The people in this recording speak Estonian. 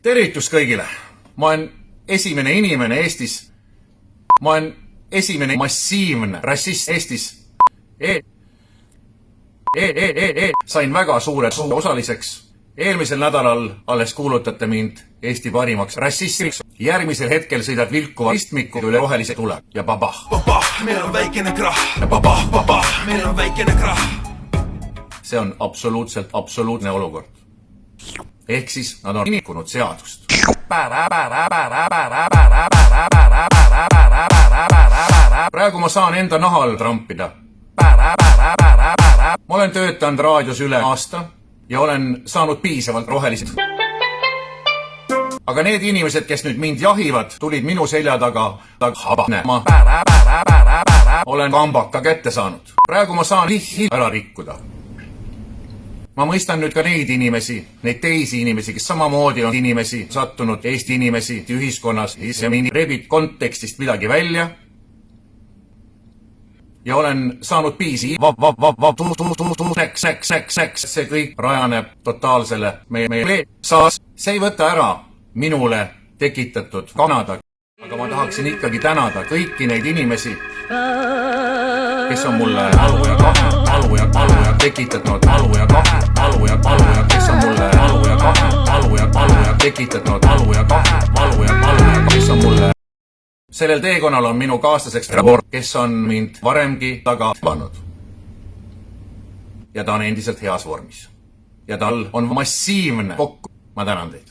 Tervitus kõigile! Ma olen esimene inimene Eestis. Ma olen esimene massiivne rassist Eestis. Sain väga suure osaliseks. Eelmisel nädalal alles kuulutate mind Eesti parimaks rassistiks. Järgmisel hetkel sõidad vilkuva istmiku üle rohelise tule. Ja babah. Babah, meil on väikene krah. Ja babah, babah. Meil on väikene krah. See on absoluutne olukord. Ehk siis nad on rikkunud seadust. Praegu ma saan enda nahal trampida. Ma olen töötanud raadios üle aasta ja olen saanud piisavalt rohelised. Aga need inimesed, kes nüüd mind jahivad, tulid minu selja taga ma olen kambaka kätte saanud. Praegu ma saan ära rikkuda. Ma mõistan nüüd ka neid inimesi, neid teisi inimesi, kes samamoodi on inimesi, sattunud Eesti inimesi ühiskonnas, ja rebid kontekstist midagi välja. Ja olen saanud piisi. See kõik rajaneb totaalsele meie saas. See ei võta ära minule tekitatud Kanada. Aga ma tahaksin ikkagi tänada kõiki neid inimesi, kes on mulle alu ja tekitanud alu ja kes on mulle alu ja tekitanud alu ja kes on mulle. Sellel teekonnal on minu kaaslaseks Trevor, kes on mind varemgi taga pannud. Ja ta on endiselt heas vormis. Ja tal on massiivne kokku. Ma tänan teid.